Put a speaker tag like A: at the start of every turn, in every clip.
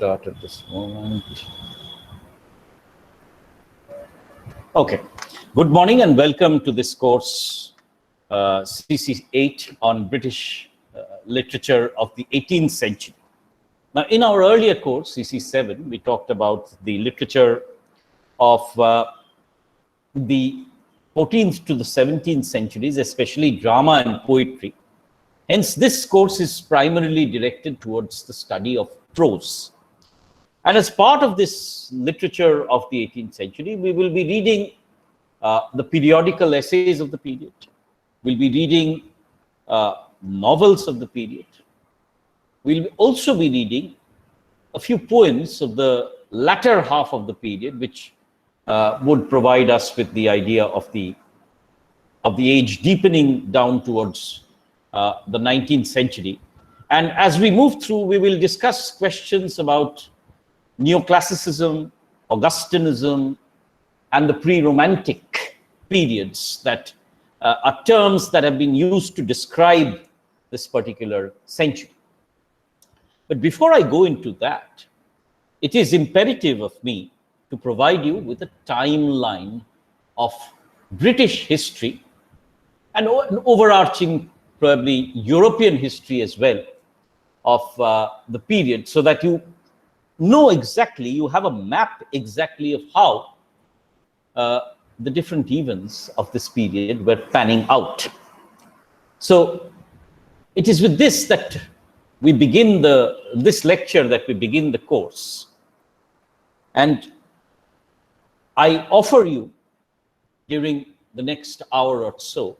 A: Start at this moment. Okay. Good morning and welcome to this course, CC8 on British literature of the 18th century. Now, in our earlier course, CC7, we talked about the literature of the 14th to the 17th centuries, especially drama and poetry. Hence, this course is primarily directed towards the study of prose. And as part of this literature of the 18th century, we will be reading the periodical essays of the period. We'll be reading novels of the period. We'll also be reading a few poems of the latter half of the period, which would provide us with the idea of the age deepening down towards the 19th century. And as we move through, we will discuss questions about neoclassicism, Augustinism, and the pre-romantic periods that are terms that have been used to describe this particular century. But before I go into that, it is imperative of me to provide you with a timeline of British history and an overarching, probably European history as well of the period, so that you know exactly, you have a map exactly of how the different events of this period were panning out. So it is with this that we begin this lecture, that we begin the course. And I offer you, during the next hour or so,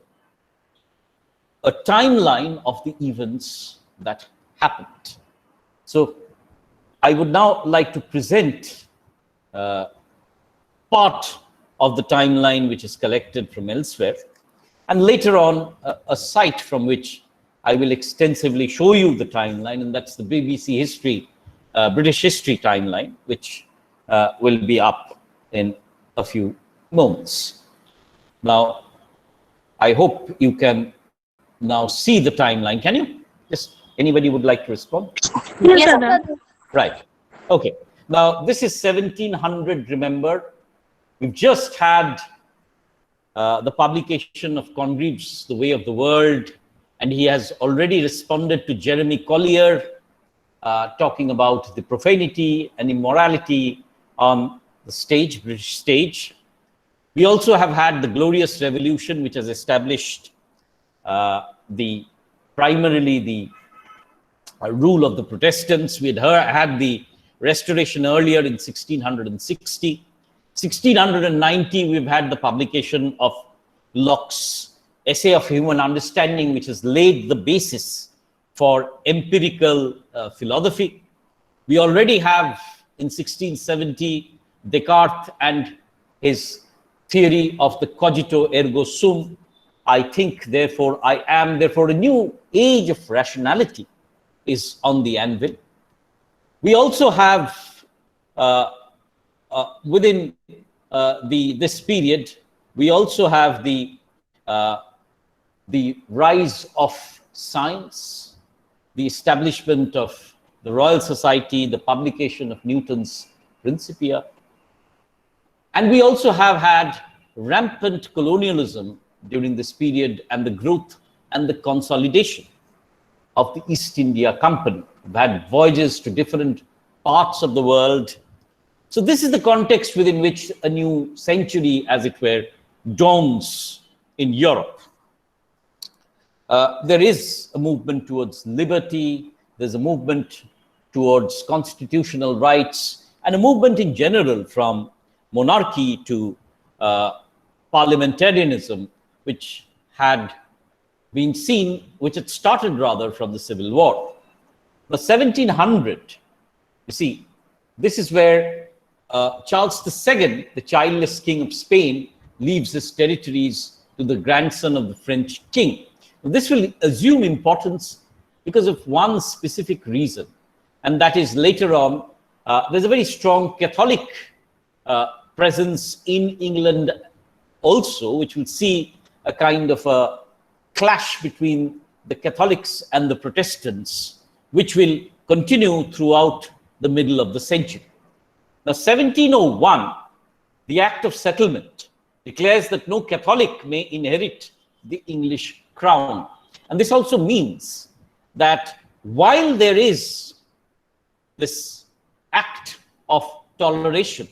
A: a timeline of the events that happened. So I would now like to present part of the timeline which is collected from elsewhere, and later on a site from which I will extensively show you the timeline, and that's the BBC History, British History timeline, which will be up in a few moments. Now, I hope you can now see the timeline. Can you? Yes. Anybody would like to respond?
B: Yes, sir.
A: Right. Okay. Now, this is 1700, remember. We've just had the publication of Congreve's The Way of the World, and he has already responded to Jeremy Collier, talking about the profanity and immorality on the stage, British stage. We also have had the Glorious Revolution, which has established primarily the rule of the Protestants. We had the Restoration earlier in 1660. 1690, we've had the publication of Locke's Essay of Human Understanding, which has laid the basis for empirical philosophy. We already have, in 1670, Descartes and his theory of the cogito ergo sum. I think, therefore I am. Therefore, a new age of rationality is on the anvil. We also have, within this period, we also have the rise of science, the establishment of the Royal Society, the publication of Newton's Principia. And we also have had rampant colonialism during this period, and the growth and the consolidation of the East India Company. We've had voyages to different parts of the world. So this is the context within which a new century, as it were, dawns in Europe. There is a movement towards liberty, there's a movement towards constitutional rights, and a movement in general from monarchy to parliamentarianism, which had started rather from the Civil War. The 1700, you see, this is where Charles II, the childless king of Spain, leaves his territories to the grandson of the French king. This will assume importance because of one specific reason, and that is later on, there's a very strong Catholic presence in England also, which will see a kind of a clash between the Catholics and the Protestants, which will continue throughout the middle of the century. Now, 1701, the Act of Settlement declares that no Catholic may inherit the English crown. And this also means that while there is this act of toleration,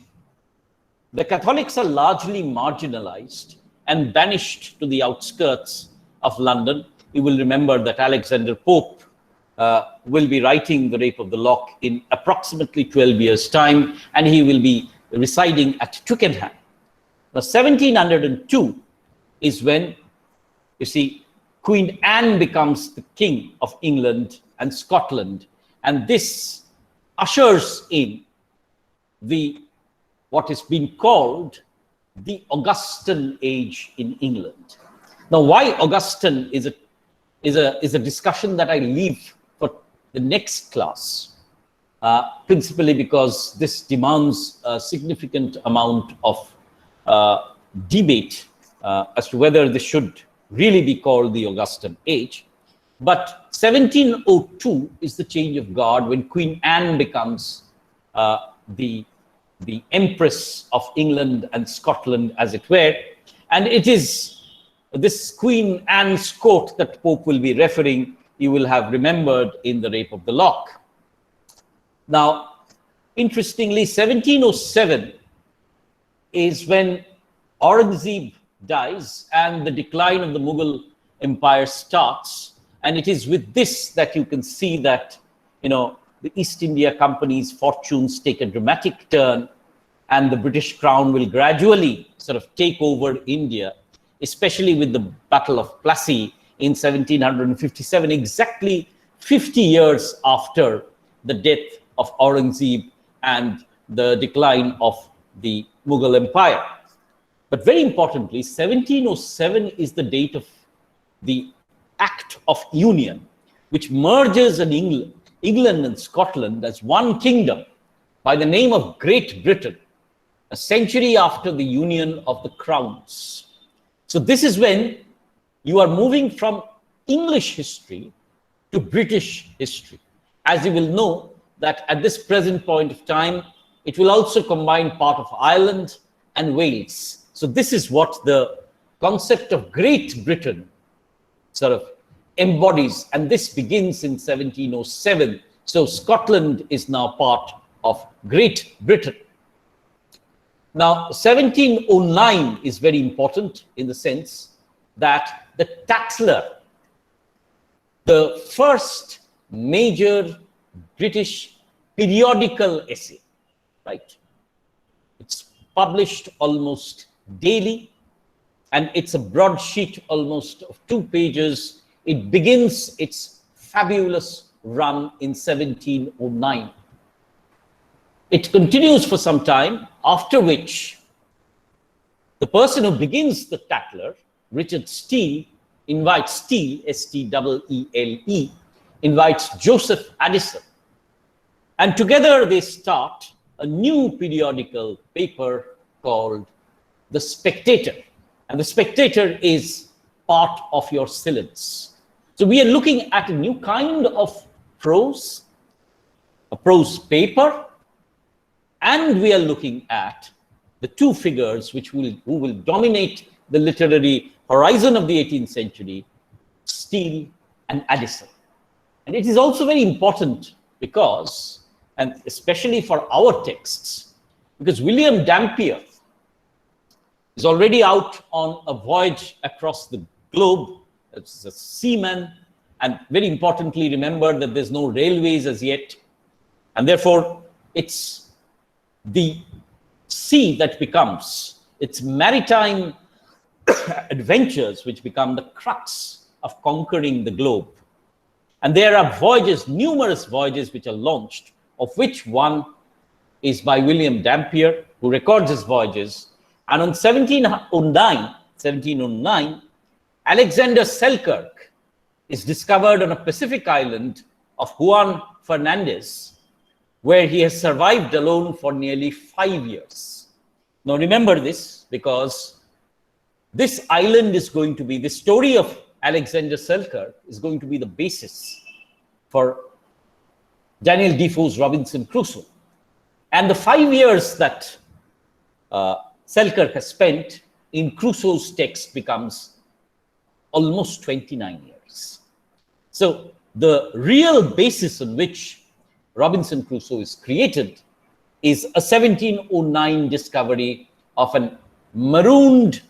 A: the Catholics are largely marginalized and banished to the outskirts of London. You will remember that Alexander Pope will be writing The Rape of the Lock in approximately 12 years' time, and he will be residing at Twickenham. Now, 1702 is when, you see, Queen Anne becomes the King of England and Scotland, and this ushers in what is being called the Augustan age in England. Now, why Augustan is a discussion that I leave for the next class, principally because this demands a significant amount of debate as to whether this should really be called the Augustan age. But 1702 is the change of guard when Queen Anne becomes the Empress of England and Scotland, as it were. And it is this Queen Anne's court that Pope will be referring, you will have remembered in The Rape of the Lock. Now, interestingly, 1707 is when Aurangzeb dies and the decline of the Mughal Empire starts. And it is with this that you can see that, the East India Company's fortunes take a dramatic turn, and the British Crown will gradually sort of take over India, especially with the Battle of Plassey in 1757, exactly 50 years after the death of Aurangzeb and the decline of the Mughal Empire. But very importantly, 1707 is the date of the Act of Union, which merges England and Scotland as one kingdom by the name of Great Britain, a century after the union of the crowns. So this is when you are moving from English history to British history. As you will know that at this present point of time, it will also combine part of Ireland and Wales. So this is what the concept of Great Britain sort of embodies, and this begins in 1707. So Scotland is now part of Great Britain. Now, 1709 is very important in the sense that the Tatler, the first major British periodical essay, right? It's published almost daily, and it's a broadsheet almost of 2 pages. It begins its fabulous run in 1709. It continues for some time, after which the person who begins the Tatler, Richard Steele, invites Steele, S-T-E-E-L-E, invites Joseph Addison. And together they start a new periodical paper called The Spectator. And The Spectator is part of your syllabus. So we are looking at a new kind of prose, a prose paper, and we are looking at the 2 figures who will dominate the literary horizon of the 18th century, Steele and Addison. And it is also very important because, and especially for our texts, because William Dampier is already out on a voyage across the globe. It's a seaman, and very importantly, remember that there's no railways as yet, and therefore it's the sea that becomes, its maritime adventures which become the crux of conquering the globe. And there are voyages, numerous voyages which are launched, of which one is by William Dampier, who records his voyages. And on 1709, Alexander Selkirk is discovered on a Pacific island of Juan Fernandez, where he has survived alone for nearly 5 years. Now remember this, because this island is going to be, the story of Alexander Selkirk is going to be the basis for Daniel Defoe's Robinson Crusoe. And the 5 years that Selkirk has spent in Crusoe's text becomes almost 29 years. So the real basis on which Robinson Crusoe is created is a 1709 discovery of an marooned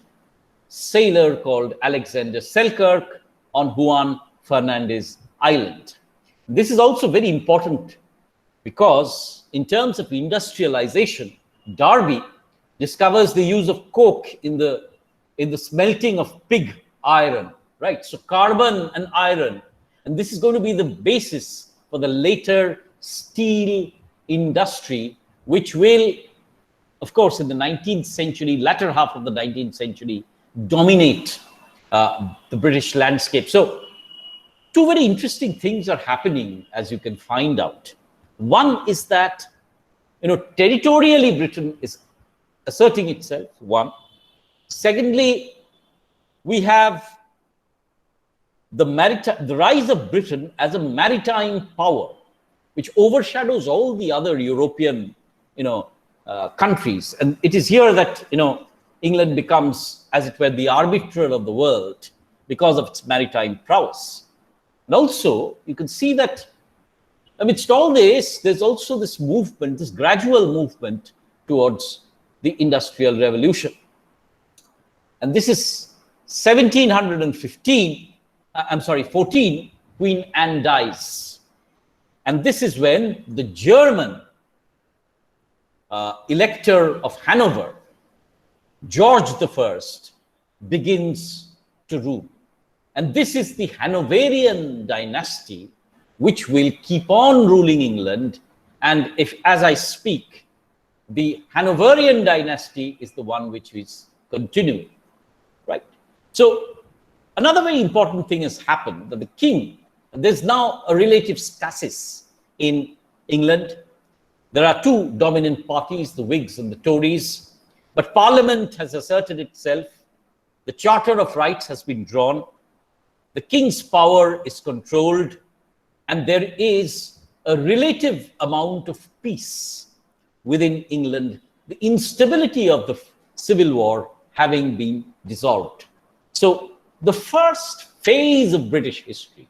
A: sailor called Alexander Selkirk on Juan Fernandez Island. This is also very important because in terms of industrialization, Darby discovers the use of coke in the smelting of pig iron, right? So carbon and iron, and this is going to be the basis for the later steel industry, which will, of course, in the 19th century, latter half of the 19th century, dominate the British landscape. So two very interesting things are happening, as you can find out. One is that, territorially Britain is asserting itself, one. Secondly, we have the rise of Britain as a maritime power, which overshadows all the other European, countries. And it is here that, England becomes, as it were, the arbiter of the world because of its maritime prowess. And also, you can see that amidst all this, there's also this movement, this gradual movement towards the Industrial Revolution. And this is 14, Queen Anne dies. And this is when the German Elector of Hanover, George I, begins to rule. And this is the Hanoverian dynasty, which will keep on ruling England. And as I speak, the Hanoverian dynasty is the one which is continuing, right? So another very important thing has happened, that the king, there's now a relative stasis in England. There are two dominant parties, the Whigs and the Tories, but Parliament has asserted itself. The Charter of Rights has been drawn. The king's power is controlled, and there is a relative amount of peace within England, the instability of the Civil War having been dissolved. So the first phase of British history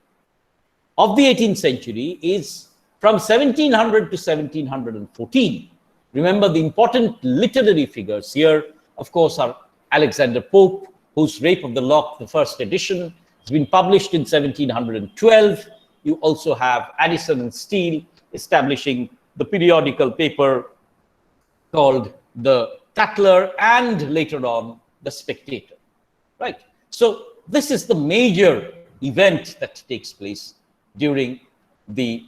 A: of the 18th century is from 1700 to 1714. Remember, the important literary figures here, of course, are Alexander Pope, whose Rape of the Lock, the first edition, has been published in 1712. You also have Addison and Steele establishing the periodical paper called the Tatler, and later on the Spectator, right? So this is the major event that takes place during the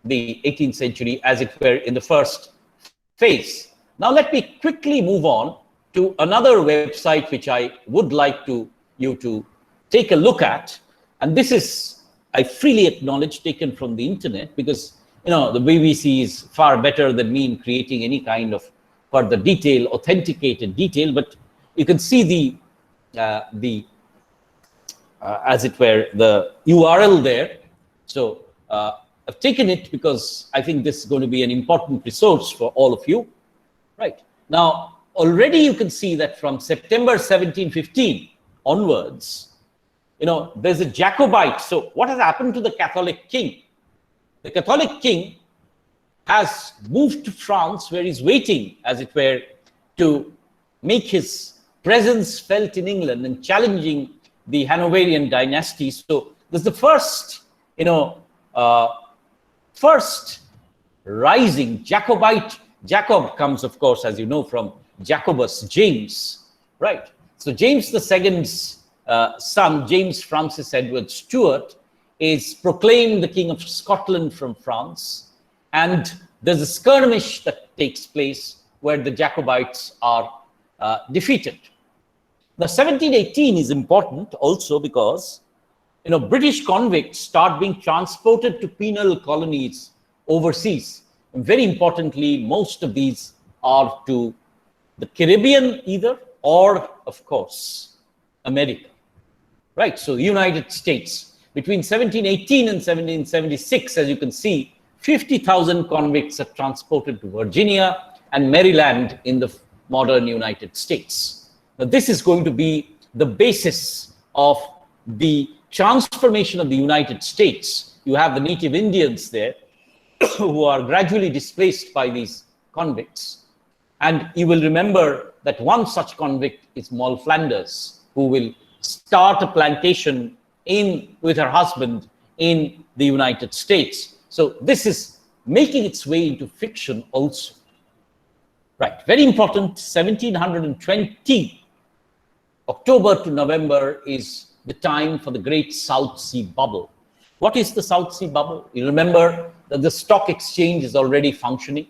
A: 18th century, as it were, in the first phase. Now let me quickly move on to another website which I would like you to take a look at, and this is, I freely acknowledge, taken from the internet, because the BBC is far better than me in creating any kind of further detail, authenticated detail, but you can see as it were, the URL there. So I've taken it because I think this is going to be an important resource for all of you, right? Now, already you can see that from September 1715 onwards, there's a Jacobite. So what has happened to the Catholic king? The Catholic king has moved to France, where he's waiting, as it were, to make his presence felt in England and challenging the Hanoverian dynasty. So there's the first, first rising Jacobite. Jacob comes, of course, as you know, from Jacobus, James, right? So James II's son, James Francis Edward Stuart, is proclaimed the King of Scotland from France. And there's a skirmish that takes place where the Jacobites are defeated. The 1718 is important also because, British convicts start being transported to penal colonies overseas. And very importantly, most of these are to the Caribbean either, or, of course, America, right? So the United States. Between 1718 and 1776, as you can see 50,000 convicts are transported to Virginia and Maryland in the modern United States. Now, this is going to be the basis of the transformation of the United States. You have the native Indians there who are gradually displaced by these convicts. And you will remember that one such convict is Moll Flanders, who will start a plantation with her husband in the United States. So this is making its way into fiction also. Right, very important, 1720, October to November is the time for the great South Sea bubble. What is the South Sea bubble? You remember that the stock exchange is already functioning.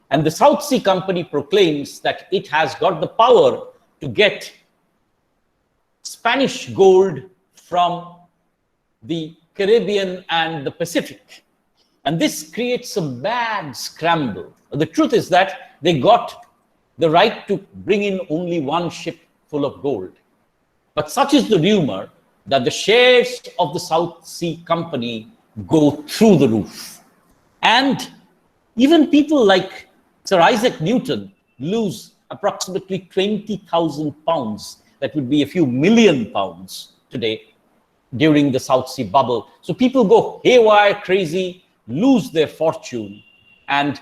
A: And the South Sea Company proclaims that it has got the power to get Spanish gold from the Caribbean and the Pacific. And this creates a bad scramble. The truth is that they got the right to bring in only one ship full of gold. But such is the rumor that the shares of the South Sea Company go through the roof. And even people like Sir Isaac Newton lose approximately 20,000 pounds. That would be a few million pounds today during the South Sea bubble. So people go haywire, crazy, lose their fortune. And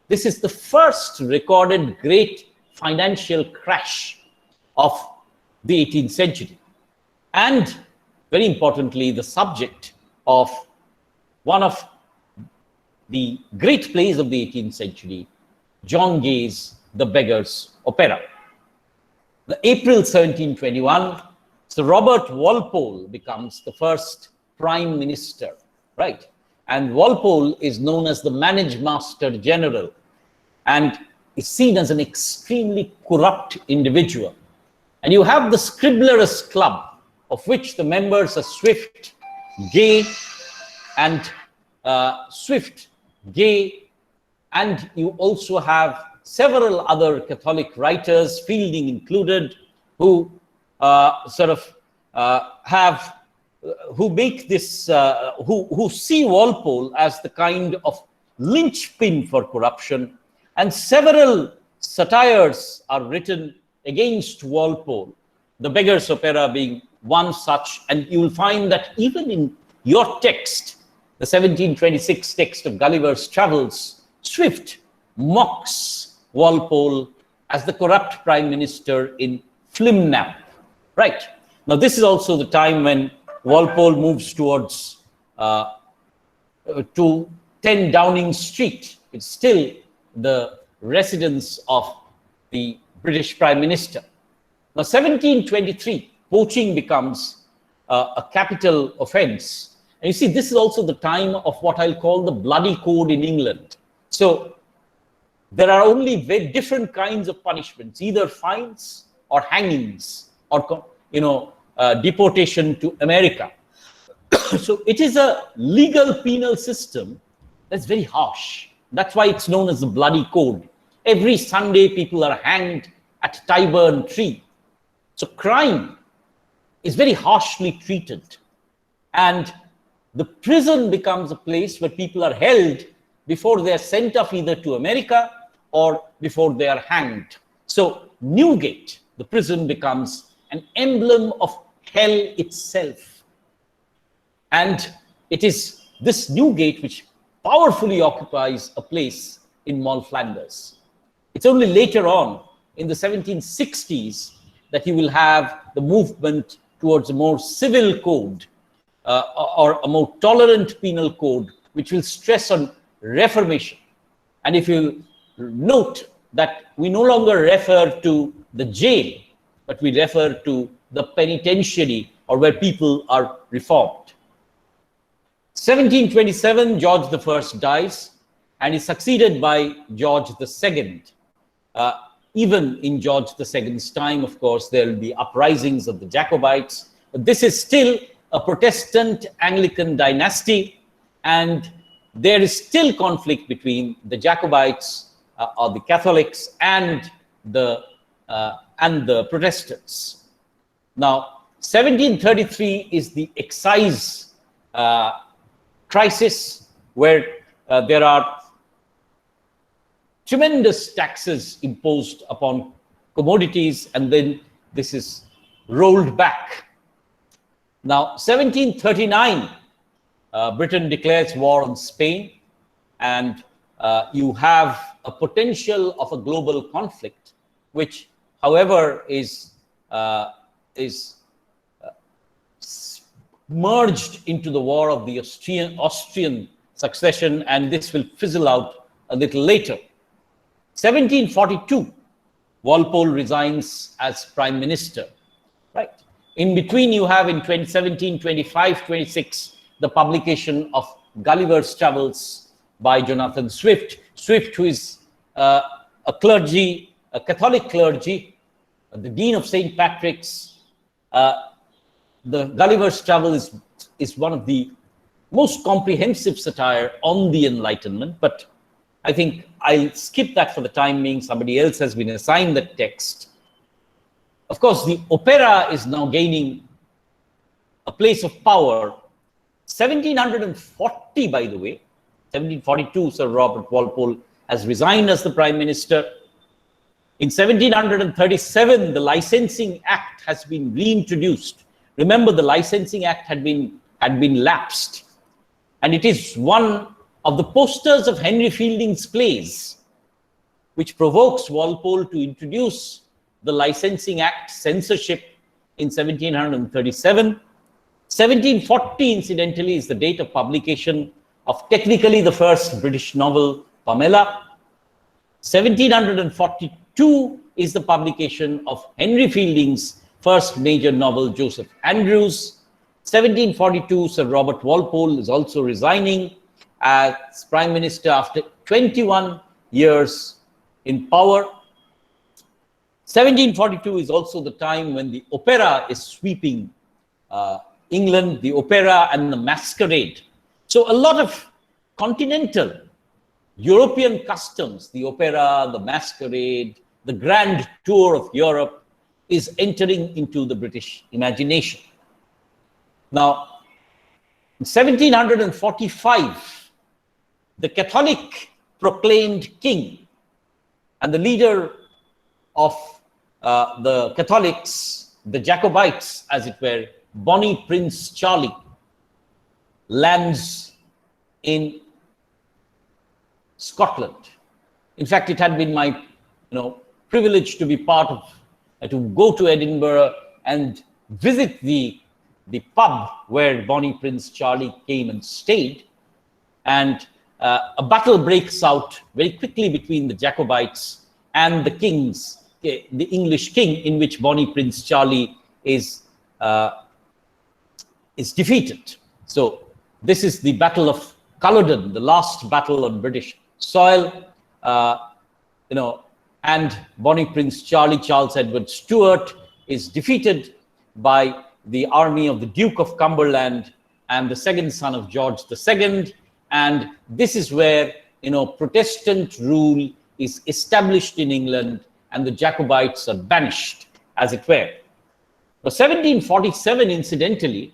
A: this is the first recorded great financial crash of the 18th century. And very importantly, the subject of one of the great plays of the 18th century, John Gay's The Beggar's Opera. The April 1721, Sir Robert Walpole becomes the first prime minister, right? And Walpole is known as the Manage Master General and is seen as an extremely corrupt individual. And you have the Scribblers Club, of which the members are Swift, Gay, and and you also have several other Catholic writers, Fielding included, who who make this, who see Walpole as the kind of linchpin for corruption, and several satires are written against Walpole, The Beggar's Opera being one such. And you will find that even in your text, the 1726 text of Gulliver's Travels, Swift mocks Walpole as the corrupt prime minister in Flimnap, right? Now, this is also the time when Walpole moves towards to 10 Downing Street. It's still the residence of the British Prime Minister. Now, 1723, poaching becomes a capital offense. And you see, this is also the time of what I'll call the bloody code in England. So there are only very different kinds of punishments, either fines or hangings or, deportation to America. So it is a legal penal system that's very harsh. That's why it's known as the bloody code. Every Sunday, people are hanged at Tyburn Tree. So crime is very harshly treated. And the prison becomes a place where people are held before they are sent off either to America or before they are hanged. So Newgate, the prison, becomes an emblem of hell itself. And it is this Newgate which powerfully occupies a place in Moll Flanders. It's only later on, in the 1760s, that you will have the movement towards a more civil code or a more tolerant penal code, which will stress on reformation. And if you note that we no longer refer to the jail, but we refer to the penitentiary, or where people are reformed. 1727, George I dies and is succeeded by George II. Even in George II's time, of course, there will be uprisings of the Jacobites. But this is still a Protestant Anglican dynasty, and there is still conflict between the Jacobites or the Catholics and the Protestants. Now, 1733 is the Excise Crisis, where there are tremendous taxes imposed upon commodities, and then this is rolled back. Now, 1739, Britain declares war on Spain, and you have a potential of a global conflict, which, however, is merged into the War of the Austrian succession, and this will fizzle out a little later. 1742, Walpole resigns as prime minister, right? In between, you have in 17, 25, 26, the publication of Gulliver's Travels by Jonathan Swift. Swift, who is a Catholic clergy, the Dean of St. Patrick's. The Gulliver's Travel is one of the most comprehensive satire on the Enlightenment, but I think I'll skip that for the time being. Somebody else has been assigned that text. Of course, the opera is now gaining a place of power. 1740, by the way, 1742, Sir Robert Walpole has resigned as the Prime Minister. In 1737, the Licensing Act has been reintroduced. Remember, the Licensing Act had been lapsed, and it is one of the posters of Henry Fielding's plays, which provokes Walpole to introduce the Licensing Act censorship in 1737. 1740, incidentally, is the date of publication of technically the first British novel, Pamela. 1742 is the publication of Henry Fielding's first major novel, Joseph Andrews. 1742, Sir Robert Walpole is also resigning as Prime Minister after 21 years in power. 1742 is also the time when the opera is sweeping England, the opera and the masquerade. So a lot of continental European customs, the opera, the masquerade, the grand tour of Europe, is entering into the British imagination. Now, in 1745, the Catholic proclaimed king and the leader of the Catholics, the Jacobites, as it were, Bonnie Prince Charlie, lands in Scotland. In fact, it had been my privilege to be part of, to go to Edinburgh and visit the pub where Bonnie Prince Charlie came and stayed. And a battle breaks out very quickly between the Jacobites and the kings, the English king, in which Bonnie Prince Charlie is defeated. So this is the Battle of Culloden, the last battle on British soil, and Bonnie Prince Charlie, Charles Edward Stuart, is defeated by the army of the Duke of Cumberland and the second son of George II. And this is where, Protestant rule is established in England and the Jacobites are banished, as it were. But 1747, incidentally,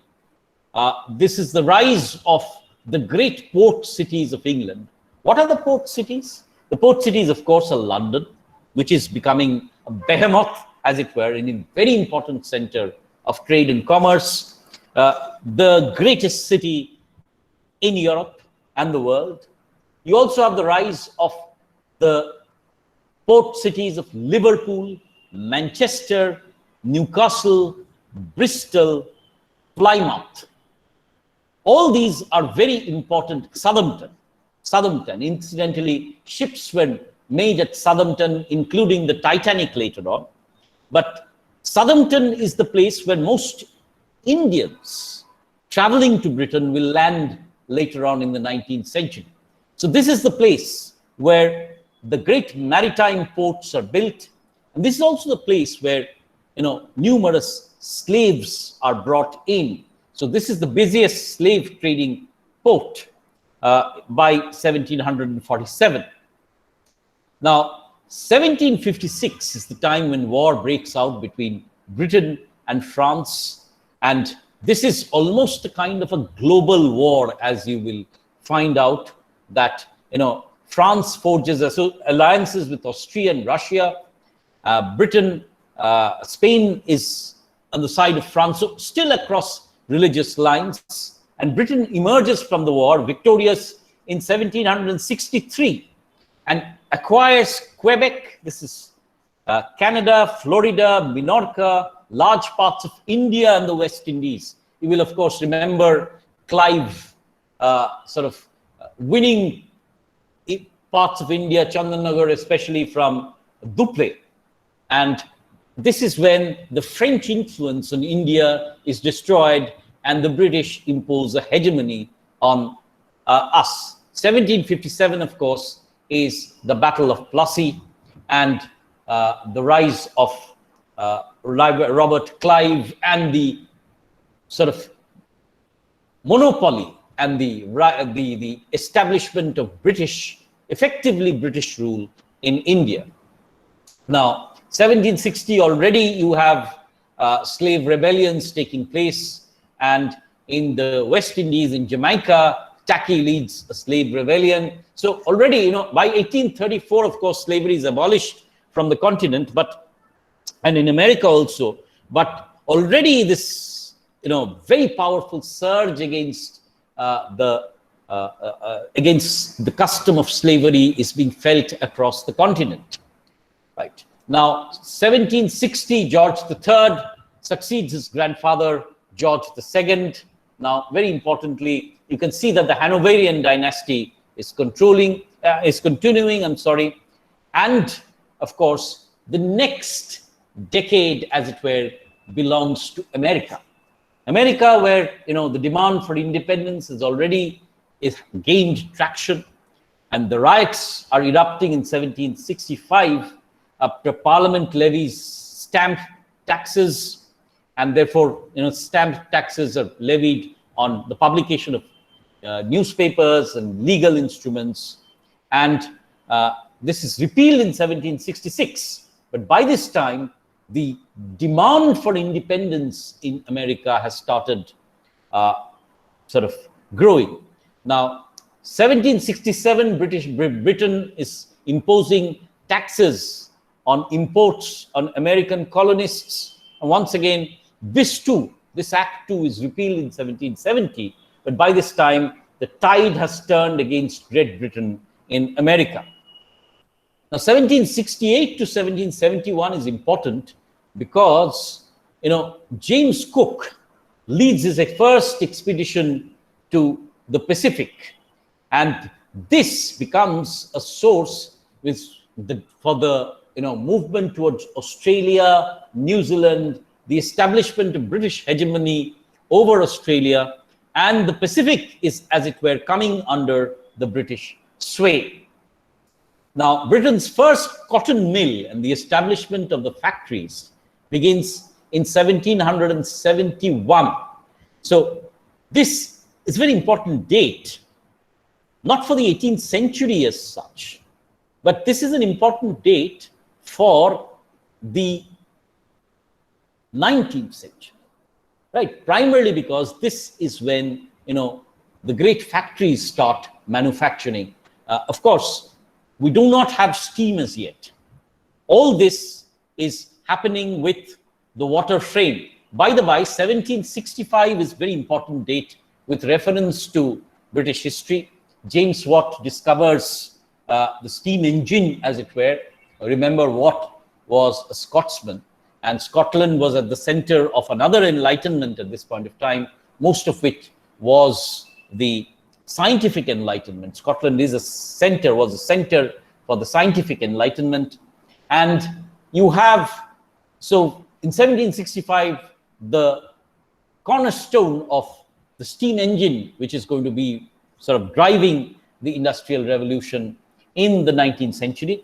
A: this is the rise of the great port cities of England. What are the port cities? The port cities, of course, are London, which is becoming a behemoth, as it were, in a very important center of trade and commerce, the greatest city in Europe and the world. You also have the rise of the port cities of Liverpool, Manchester, Newcastle, Bristol, Plymouth. All these are very important. Southampton. Incidentally, ships were made at Southampton, including the Titanic later on. But Southampton is the place where most Indians traveling to Britain will land later on in the 19th century. So this is the place where the great maritime ports are built. And this is also the place where, numerous slaves are brought in. So this is the busiest slave trading port by 1747. Now, 1756 is the time when war breaks out between Britain and France. And this is almost a kind of a global war, as you will find out. that, France forges alliances with Austria and Russia. Britain, Spain is on the side of France, so still across religious lines. And Britain emerges from the war victorious in 1763 and acquires Quebec. This is Canada, Florida, Minorca, large parts of India and the West Indies. You will, of course, remember Clive winning parts of India, Chandanagar especially, from Dupleix. And this is when the French influence on India is destroyed and the British impose a hegemony on us. 1757, of course, is the Battle of Plassey and the rise of Robert Clive and the sort of monopoly and the establishment of effectively British rule in India. Now, 1760 already you have slave rebellions taking place, and in the West Indies, in Jamaica, Tacky leads a slave rebellion. So already, by 1834, of course, slavery is abolished from the continent, and in America also, but already this, very powerful surge against the custom of slavery is being felt across the continent. Right. Now, 1760, George III succeeds his grandfather, George II. Now, very importantly, you can see that the Hanoverian dynasty is continuing, and of course, the next decade, as it were, belongs to America. America, where the demand for independence is gained traction, and the riots are erupting in 1765 after Parliament levies stamp taxes, and therefore stamp taxes are levied on the publication of newspapers and legal instruments, and this is repealed in 1766. But by this time, the demand for independence in America has started growing. Now, 1767, Britain is imposing taxes on imports on American colonists. And once again, this Act 2 is repealed in 1770. But by this time, the tide has turned against Great Britain in America. Now, 1768 to 1771 is important because, James Cook leads his first expedition to the Pacific. And this becomes a source for the movement towards Australia, New Zealand, the establishment of British hegemony over Australia, and the Pacific is, as it were, coming under the British sway. Now, Britain's first cotton mill and the establishment of the factories begins in 1771. So this is a very important date, not for the 18th century as such, but this is an important date for the 19th century, right? Primarily because this is when, the great factories start manufacturing. Of course, we do not have steam as yet. All this is happening with the water frame. By the by, 1765 is a very important date with reference to British history. James Watt discovers the steam engine, as it were. Remember, Watt was a Scotsman, and Scotland was at the center of another Enlightenment at this point of time, most of which was the scientific Enlightenment. Scotland was a center for the scientific Enlightenment. And you have, so in 1765, the cornerstone of the steam engine, which is going to be driving the Industrial Revolution in the 19th century.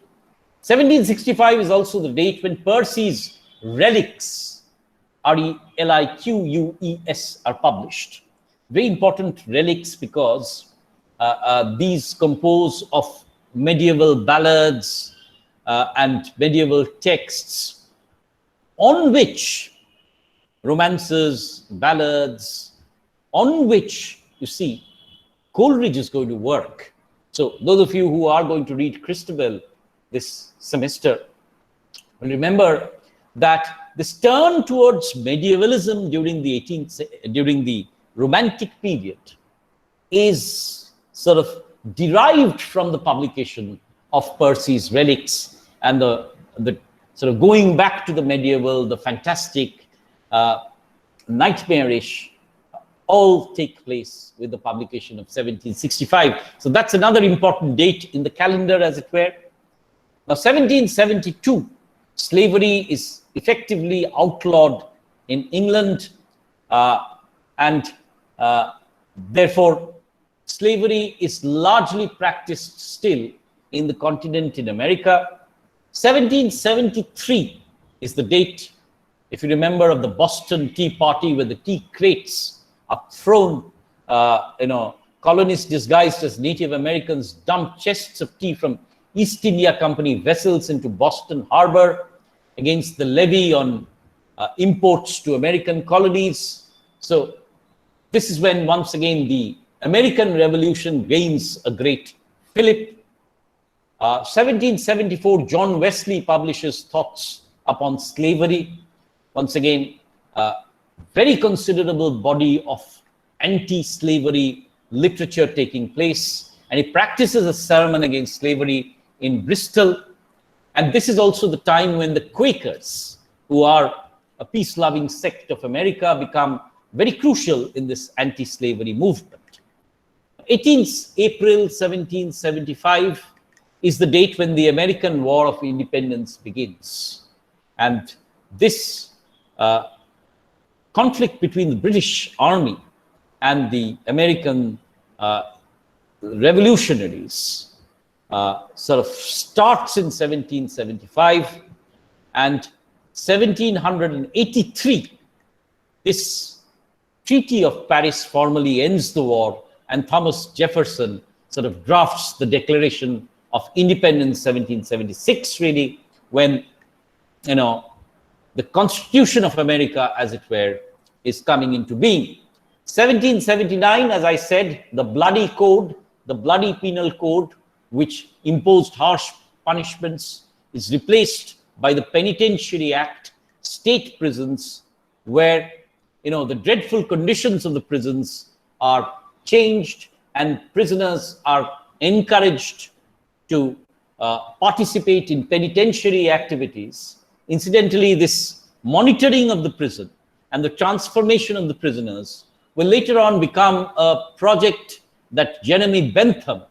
A: 1765 is also the date when Percys Relics, Reliqueus, are published. Very important relics because these compose of medieval ballads and medieval texts on which romances, ballads, on which, you see, Coleridge is going to work. So those of you who are going to read Christabel this semester will remember that this turn towards medievalism during the Romantic period is sort of derived from the publication of Percys Relics and the sort of going back to the medieval, the fantastic, nightmarish, all take place with the publication of 1765. So that's another important date in the calendar, as it were. Now, 1772, slavery is effectively outlawed in England, and therefore, slavery is largely practiced still in the continent in America. 1773 is the date, if you remember, of the Boston Tea Party, where the tea crates are thrown, colonists disguised as Native Americans dumped chests of tea from East India Company vessels into Boston Harbor against the levy on imports to American colonies. So this is when, once again, the American Revolution gains a great fillip. 1774, John Wesley publishes Thoughts upon Slavery. Once again, very considerable body of anti-slavery literature taking place, and he practices a sermon against slavery in Bristol. And this is also the time when the Quakers, who are a peace-loving sect of America, become very crucial in this anti-slavery movement. 18th April 1775 is the date when the American War of Independence begins. And this conflict between the British Army and the American revolutionaries sort of starts in 1775, and 1783, this Treaty of Paris formally ends the war, and Thomas Jefferson sort of drafts the Declaration of Independence, 1776, really, when, the Constitution of America, as it were, is coming into being. 1779, as I said, the Bloody Code, the Bloody Penal Code, which imposed harsh punishments, is replaced by the Penitentiary Act, state prisons, where, the dreadful conditions of the prisons are changed and prisoners are encouraged to participate in penitentiary activities. Incidentally, this monitoring of the prison and the transformation of the prisoners will later on become a project that Jeremy Bentham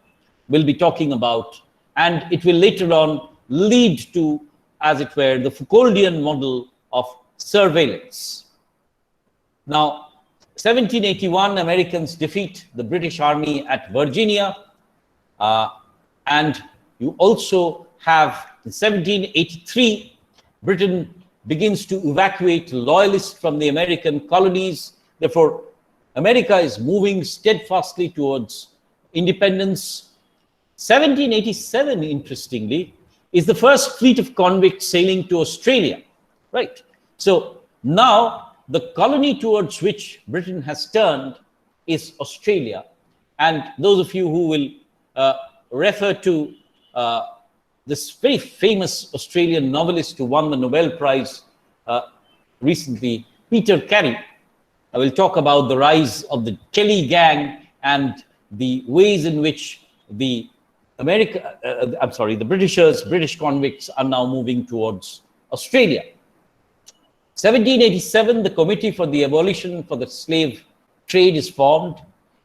A: will be talking about, and it will later on lead to, as it were, the Foucauldian model of surveillance. Now, 1781, Americans defeat the British Army at Virginia, and you also have, in 1783, Britain begins to evacuate loyalists from the American colonies. Therefore, America is moving steadfastly towards independence. 1787, interestingly, is the first fleet of convicts sailing to Australia, right? So now the colony towards which Britain has turned is Australia. And those of you who will refer to this very famous Australian novelist who won the Nobel Prize recently, Peter Carey, I will talk about the rise of the Kelly gang and the ways in which the British convicts are now moving towards Australia. 1787, the Committee for the Abolition for the Slave Trade is formed,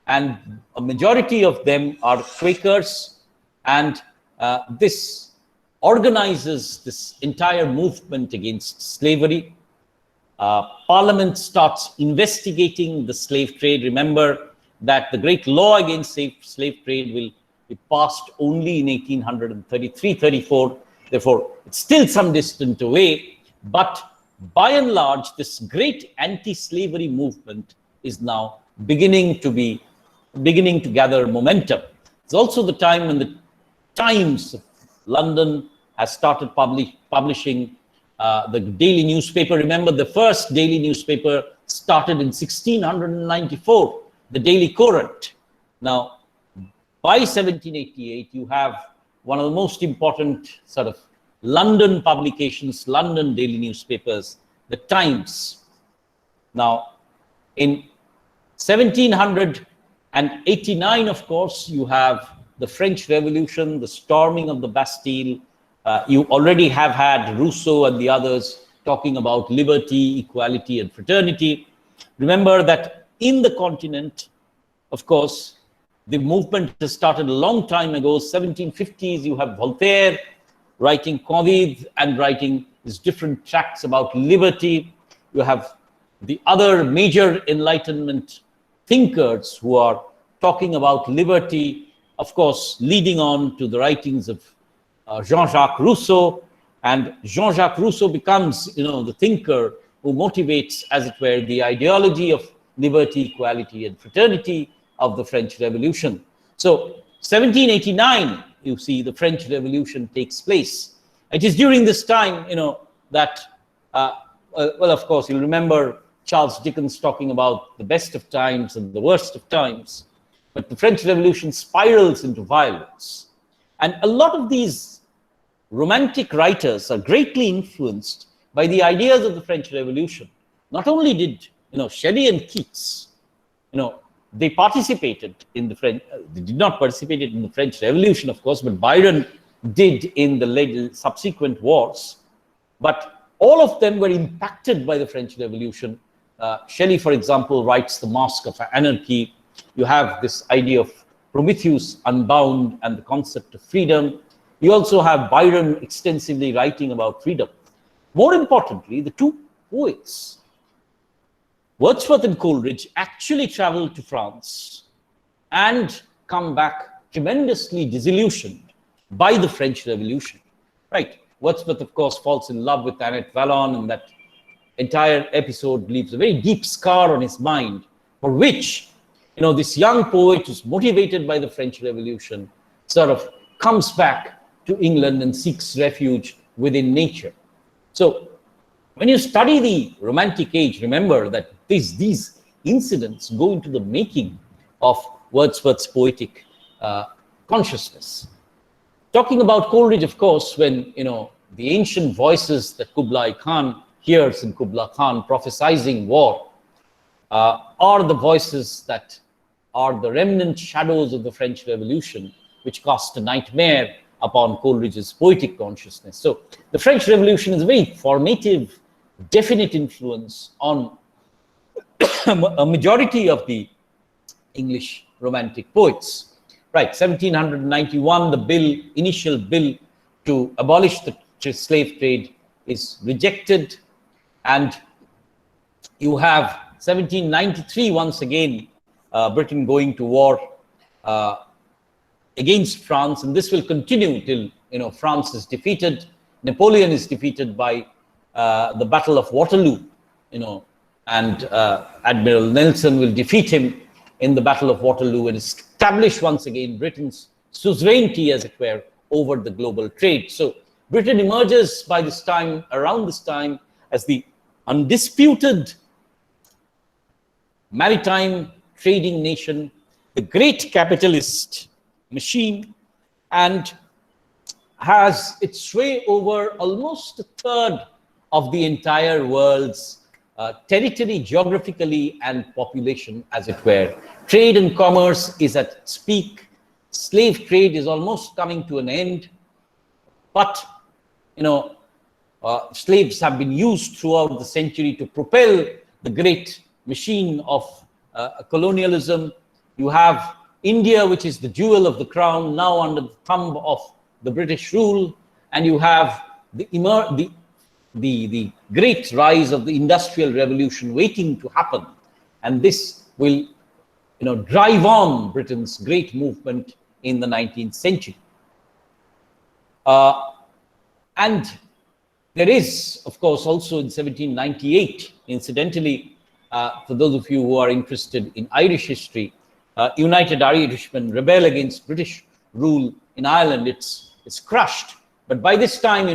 A: and a majority of them are Quakers, and this organizes this entire movement against slavery. Parliament starts investigating the slave trade. Remember that the great law against slave trade will be passed only in 1833-34. Therefore, it's still some distance away, but by and large, this great anti-slavery movement is now beginning to gather momentum. It's also the time when the Times of London has started publishing the daily newspaper. Remember, the first daily newspaper started in 1694, the Daily Courant. Now, by 1788, you have one of the most important sort of London publications, London daily newspapers, the Times. Now, in 1789, of course, you have the French Revolution, the storming of the Bastille. You already have had Rousseau and the others talking about liberty, equality, and fraternity. Remember that in the continent, of course, the movement has started a long time ago. 1750s, you have Voltaire writing Candide and writing these different tracts about liberty. You have the other major Enlightenment thinkers who are talking about liberty, of course, leading on to the writings of Jean-Jacques Rousseau. And Jean-Jacques Rousseau becomes, the thinker who motivates, as it were, the ideology of liberty, equality, and fraternity of the French Revolution. So 1789, you see, the French Revolution takes place. It is during this time, that, well, of course, you'll remember Charles Dickens talking about the best of times and the worst of times. But the French Revolution spirals into violence. And a lot of these romantic writers are greatly influenced by the ideas of the French Revolution. Not only did, Shelley and Keats, they participated in the French, they did not participate in the French Revolution, of course, but Byron did in the later subsequent wars. But all of them were impacted by the French Revolution. Shelley, for example, writes The Mask of Anarchy. You have this idea of Prometheus Unbound and the concept of freedom. You also have Byron extensively writing about freedom. More importantly, the two poets, Wordsworth and Coleridge, actually traveled to France and come back tremendously disillusioned by the French Revolution, right? Wordsworth, of course, falls in love with Annette Vallon, and that entire episode leaves a very deep scar on his mind, for which, this young poet who's motivated by the French Revolution sort of comes back to England and seeks refuge within nature. So when you study the Romantic age, remember that these incidents go into the making of Wordsworth's poetic consciousness. Talking about Coleridge, of course, when, the ancient voices that Kublai Khan hears in Kubla Khan prophesizing war are the voices that are the remnant shadows of the French Revolution, which cast a nightmare upon Coleridge's poetic consciousness. So the French Revolution is a very formative, definite influence on a majority of the English Romantic poets. Right, 1791, the initial bill to abolish the slave trade is rejected, and you have 1793, once again, Britain going to war against France, and this will continue till France is defeated. Napoleon is defeated by the Battle of Waterloo, and Admiral Nelson will defeat him in the Battle of Waterloo and establish once again Britain's suzerainty, as it were, over the global trade. So Britain emerges by this time, around this time, as the undisputed maritime trading nation, the great capitalist machine, and has its sway over almost a third of the entire world's territory, geographically, and population, as it were. Trade and commerce is at its peak. Slave trade is almost coming to an end. But, slaves have been used throughout the century to propel the great machine of colonialism. You have India, which is the jewel of the crown, now under the thumb of the British rule, and you have the great rise of the Industrial Revolution waiting to happen, and this will, drive on Britain's great movement in the 19th century. And there is, of course, also in 1798, incidentally, for those of you who are interested in Irish history, United Irishmen rebel against British rule in Ireland. It's crushed, but by this time,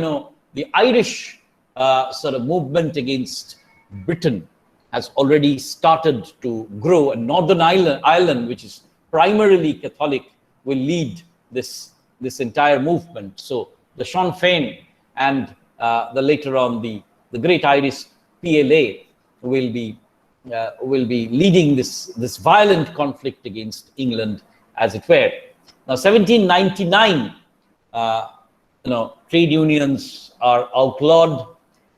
A: the Irish sort of movement against Britain has already started to grow, and Northern Ireland, which is primarily Catholic, will lead this entire movement. So the Sinn Féin and the later on the Great Irish PLA will be leading this violent conflict against England, as it were. Now, 1799, trade unions are outlawed,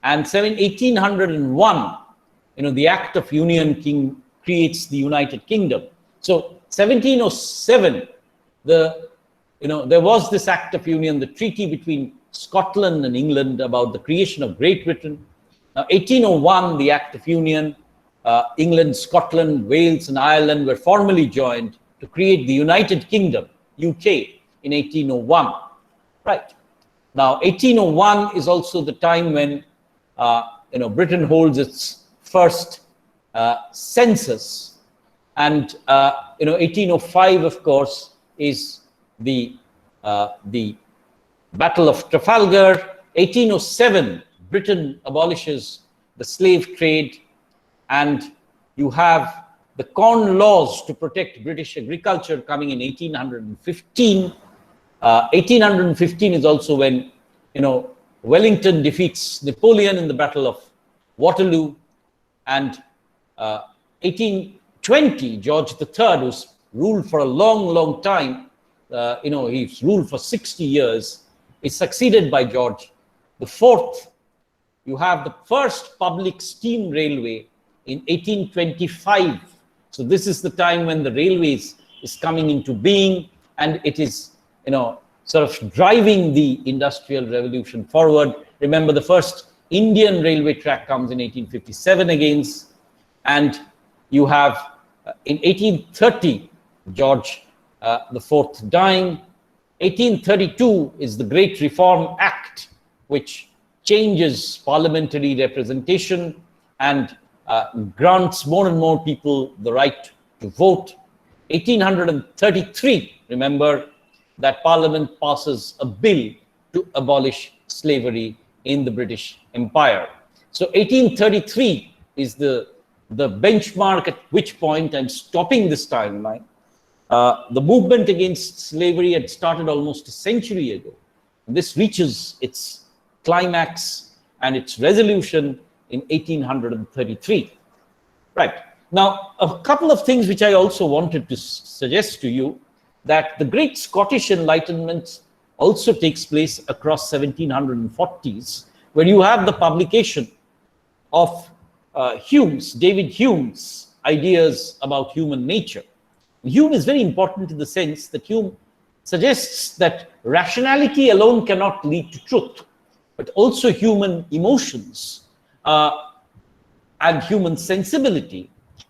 A: and 1801, the Act of Union creates the United Kingdom. So 1707, there was this Act of Union, the treaty between Scotland and England about the creation of Great Britain. Now, 1801, the Act of Union, England, Scotland, Wales, and Ireland were formally joined to create the United Kingdom, UK, in 1801. Right. Now, 1801 is also the time when Britain holds its first census, and 1805, of course, is the Battle of Trafalgar. 1807, Britain abolishes the slave trade, and you have the Corn Laws to protect British agriculture coming in 1815. 1815 is also when Wellington defeats Napoleon in the Battle of Waterloo, and 1820, George III, who's ruled for a long time, he's ruled for 60 years, is succeeded by George IV. You have the first public steam railway in 1825. So this is the time when the railways is coming into being, and it is, sort of driving the industrial revolution forward. Remember, the first Indian railway track comes in 1857 again, and you have in 1830 George IV dying. 1832 is the Great Reform Act, which changes parliamentary representation and grants more and more people the right to vote. 1833, remember, that Parliament passes a bill to abolish slavery in the British Empire. So 1833 is the benchmark at which point I'm stopping this timeline. The movement against slavery had started almost a century ago. This reaches its climax and its resolution in 1833. Right. Now, a couple of things which I also wanted to suggest to you, that the Great Scottish Enlightenment also takes place across 1740s, where you have the publication of David Hume's ideas about human nature. Hume is very important in the sense that Hume suggests that rationality alone cannot lead to truth, but also human emotions and human sensibility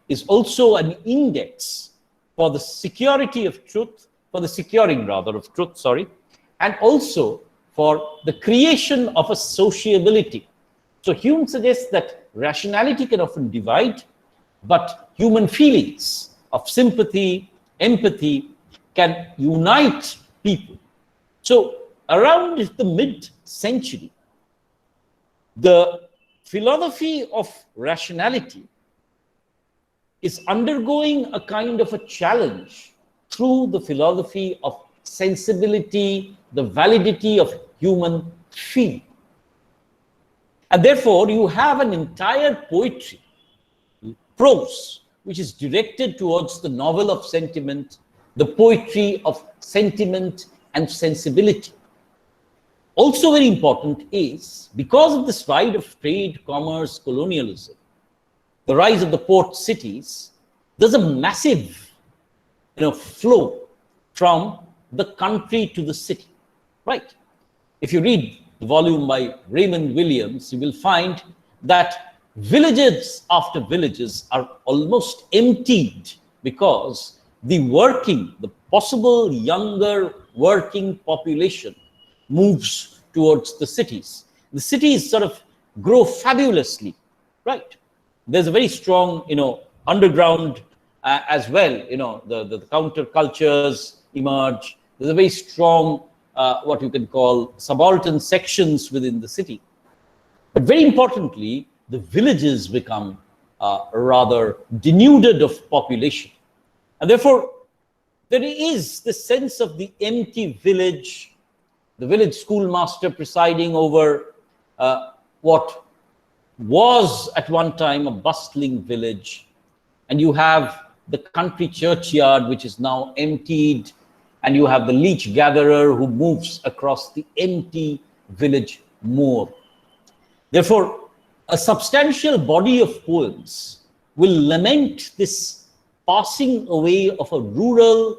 A: is also an index for the security of truth, for the securing rather of truth, and also for the creation of a sociability. So Hume suggests that rationality can often divide, but human feelings of sympathy, empathy can unite people. So around the mid-century, the philosophy of rationality is undergoing a kind of a challenge through the philosophy of sensibility, the validity of human feeling. And therefore, you have an entire poetry, prose, which is directed towards the novel of sentiment, the poetry of sentiment and sensibility. Also very important is, because of this rise of trade, commerce, colonialism, the rise of the port cities, there's a massive flow from the country to the city, right? If you read the volume by Raymond Williams, you will find that villages after villages are almost emptied because the possible younger working population moves towards the cities. The cities sort of grow fabulously, right? There's a very strong, underground as well, the countercultures emerge. There's a very strong, what you can call subaltern sections within the city. But very importantly, the villages become rather denuded of population. And therefore, there is the sense of the empty village, the village schoolmaster presiding over what was at one time a bustling village, and you have the country churchyard which is now emptied, and you have the leech gatherer who moves across the empty village moor. Therefore, a substantial body of poems will lament this passing away of a rural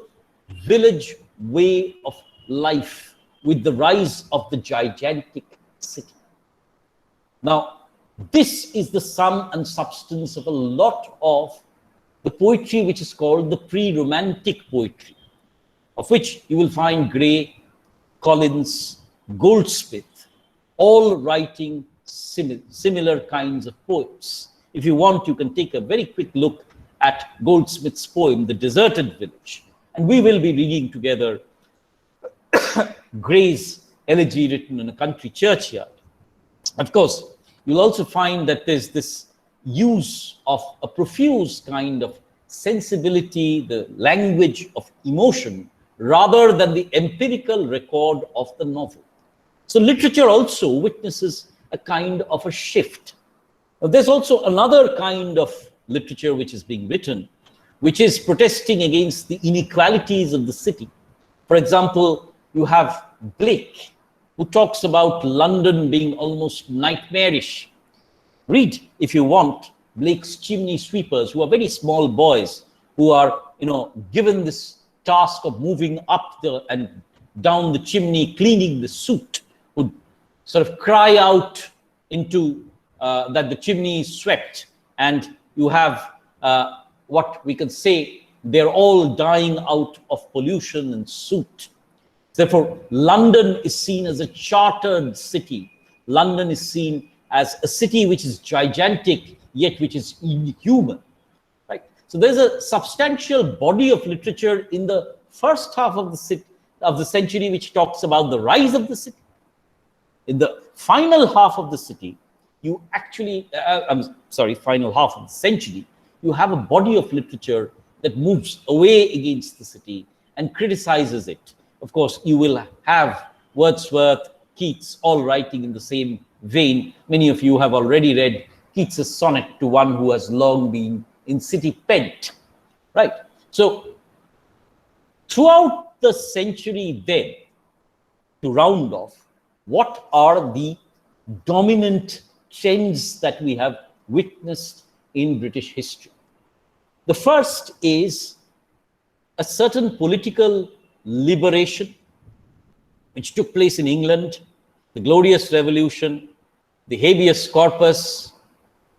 A: village way of life with the rise of the gigantic city. Now, this is the sum and substance of a lot of the poetry which is called the pre-romantic poetry, of which you will find Gray, Collins, Goldsmith, all writing similar kinds of poems. If you want, you can take a very quick look at Goldsmith's poem, The Deserted Village. And we will be reading together Gray's elegy written in a country churchyard. Of course, you'll also find that there's this use of a profuse kind of sensibility, the language of emotion, rather than the empirical record of the novel. So literature also witnesses a kind of a shift. Now, there's also another kind of literature which is being written, which is protesting against the inequalities of the city. For example, you have Blake, who talks about London being almost nightmarish. Read, if you want, Blake's Chimney Sweepers, who are very small boys, who are, given this task of moving up and down the chimney, cleaning the soot, who sort of cry out into that the chimney is swept, and you have what we can say, they're all dying out of pollution and soot. Therefore, London is seen as a chartered city. London is seen as a city which is gigantic, yet which is inhuman. Right? So there's a substantial body of literature in the first half of the century which talks about the rise of the city. In the final half of the city, you actually, final half of the century, you have a body of literature that moves away against the city and criticizes it. Of course, you will have Wordsworth, Keats, all writing in the same vein. Many of you have already read Keats's sonnet to one who has long been in city pent, right? So throughout the century then, to round off, what are the dominant trends that we have witnessed in British history? The first is a certain political liberation which took place in England, the Glorious Revolution, the habeas corpus,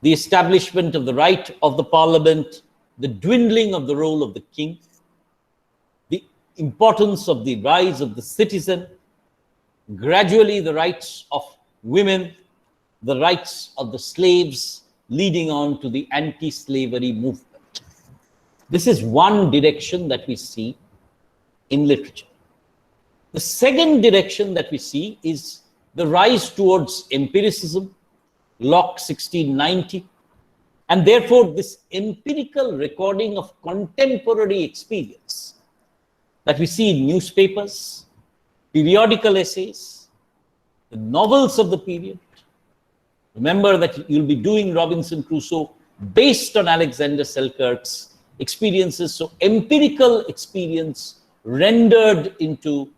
A: the establishment of the right of the Parliament, the dwindling of the role of the king, the importance of the rise of the citizen, gradually the rights of women, the rights of the slaves, leading on to the anti-slavery movement. This is one direction that we see in literature. The second direction that we see is the rise towards empiricism, Locke 1690, and therefore this empirical recording of contemporary experience that we see in newspapers, periodical essays, the novels of the period. Remember that you'll be doing Robinson Crusoe based on Alexander Selkirk's experiences, so empirical experience rendered into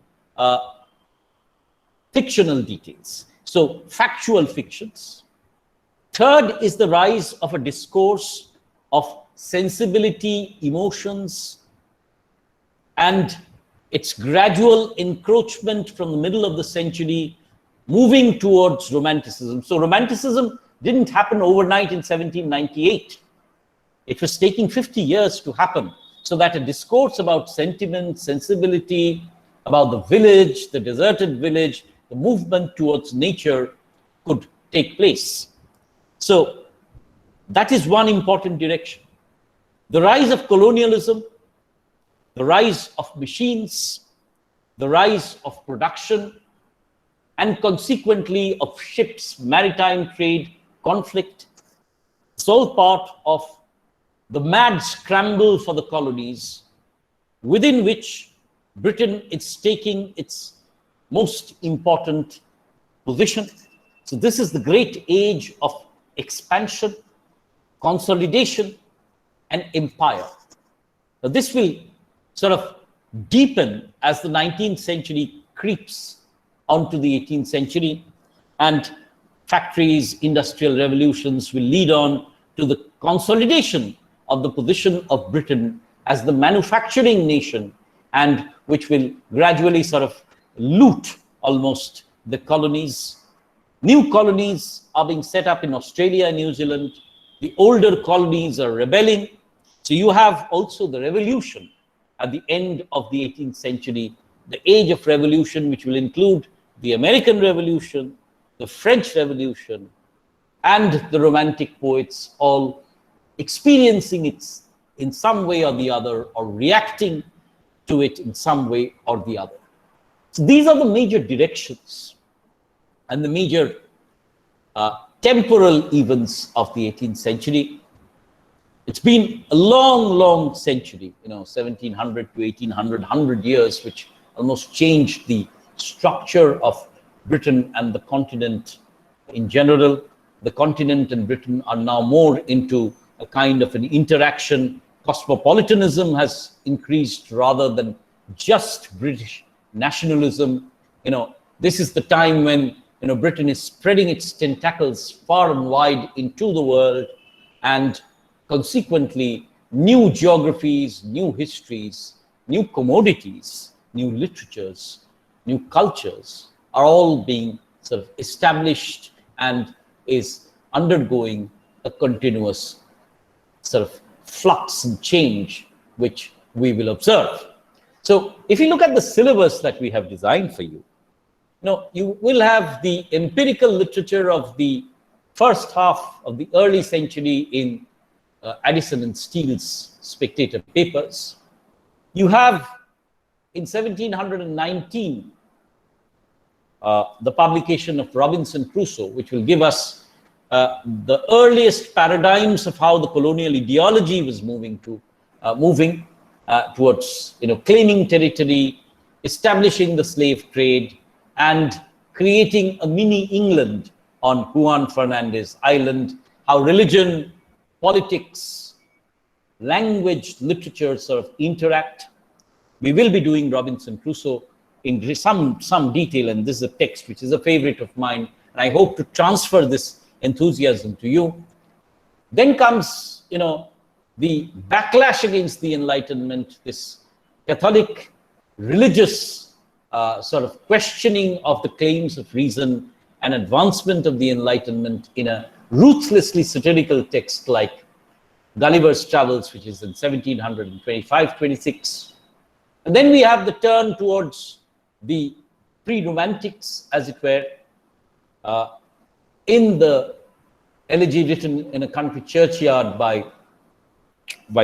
A: fictional details, so factual fictions. Third is the rise of a discourse of sensibility, emotions, and its gradual encroachment from the middle of the century, moving towards romanticism. So romanticism didn't happen overnight in 1798. It was taking 50 years to happen, so that a discourse about sentiment, sensibility, about the village, the deserted village, the movement towards nature could take place. So that is one important direction. The rise of colonialism, the rise of machines, the rise of production, and consequently of ships, maritime trade, conflict. It's all part of the mad scramble for the colonies within which Britain is taking its most important position. So this is the great age of expansion, consolidation, and empire. Now, this will sort of deepen as the 19th century creeps onto the 18th century, and factories, industrial revolutions will lead on to the consolidation of the position of Britain as the manufacturing nation, and which will gradually sort of loot almost the colonies. New colonies are being set up in Australia and New Zealand. The older colonies are rebelling. So you have also the revolution at the end of the 18th century, the age of revolution, which will include the American Revolution, the French Revolution, and the Romantic poets all experiencing it in some way or the other, or reacting to it in some way or the other. So these are the major directions and the major temporal events of the 18th century. It's been a long, long century, 1700 to 1800, 100 years, which almost changed the structure of Britain and the continent in general. The continent and Britain are now more into a kind of an interaction. Cosmopolitanism has increased rather than just British nationalism. This is the time when Britain is spreading its tentacles far and wide into the world, and consequently new geographies, new histories, new commodities, new literatures, new cultures are all being sort of established and is undergoing a continuous sort of flux and change, which we will observe. So if you look at the syllabus that we have designed for you, you will have the empirical literature of the first half of the early century in Addison and Steele's Spectator papers. You have in 1719 the publication of Robinson Crusoe, which will give us the earliest paradigms of how the colonial ideology was moving towards claiming territory, establishing the slave trade, and creating a mini England on Juan Fernandez Island, how religion, politics, language, literature sort of interact. We will be doing Robinson Crusoe in some detail, and this is a text which is a favorite of mine, and I hope to transfer this enthusiasm to you. Then comes, the backlash against the Enlightenment, this Catholic religious sort of questioning of the claims of reason and advancement of the Enlightenment in a ruthlessly satirical text like Gulliver's Travels, which is in 1725-26. And then we have the turn towards the pre-romantics, as it were, in the elegy written in a country churchyard by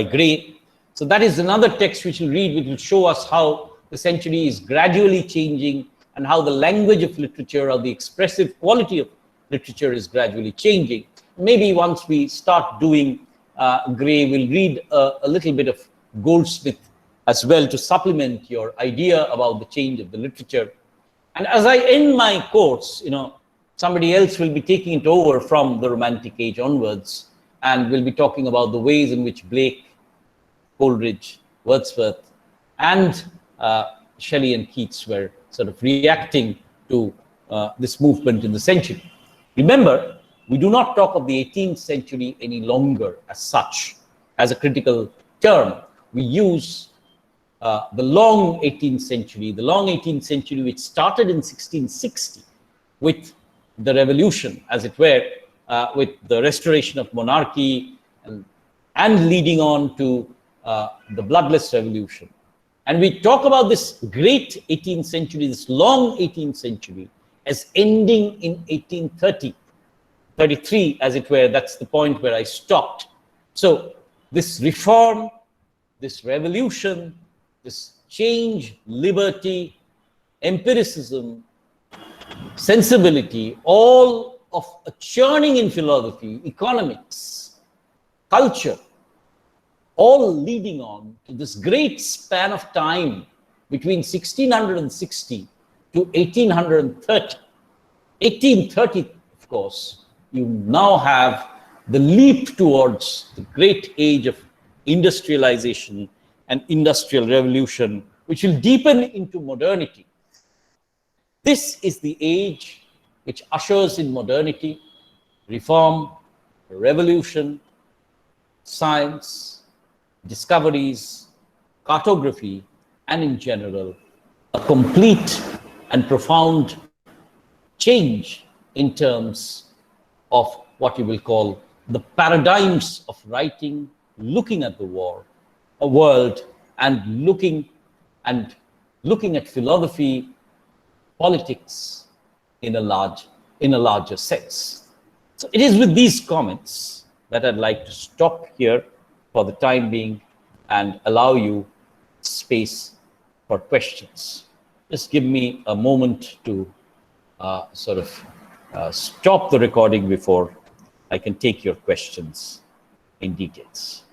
A: Gray. So that is another text which we'll read, which will show us how the century is gradually changing and how the language of literature or the expressive quality of literature is gradually changing. Maybe once we start doing Gray, we'll read a little bit of Goldsmith as well to supplement your idea about the change of the literature. And as I end my course, somebody else will be taking it over from the Romantic age onwards, and we'll be talking about the ways in which Blake, Coleridge, Wordsworth, and Shelley and Keats were sort of reacting to this movement in the century. Remember, we do not talk of the 18th century any longer as such, as a critical term. We use the long 18th century, which started in 1660 with the revolution, as it were, with the restoration of monarchy and leading on to the bloodless revolution. And we talk about this great 18th century, this long 18th century, as ending in 1830, 33, as it were. That's the point where I stopped. So this reform, this revolution, this change, liberty, empiricism, sensibility, all of a churning in philosophy, economics, culture, all leading on to this great span of time between 1660 to 1830. 1830, of course, you now have the leap towards the great age of industrialization and industrial revolution, which will deepen into modernity. This is the age which ushers in modernity, reform, revolution, science, discoveries, cartography, and in general, a complete and profound change in terms of what you will call the paradigms of writing, looking at the world, and looking at philosophy, politics in a larger sense. So it is with these comments that I'd like to stop here for the time being and allow you space for questions. Just give me a moment to stop the recording before I can take your questions in details.